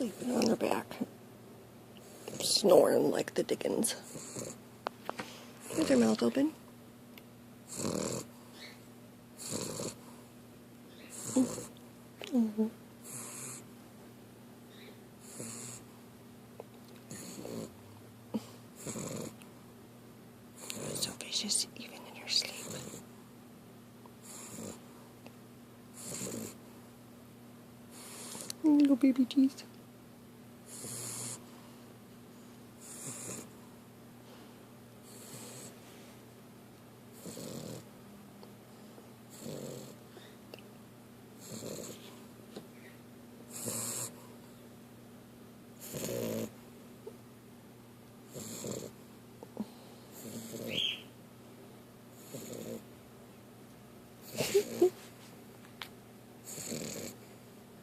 sleeping on her back, snoring like the dickens. With her mouth open. Mm-hmm. So vicious, even in her sleep. Little baby teeth.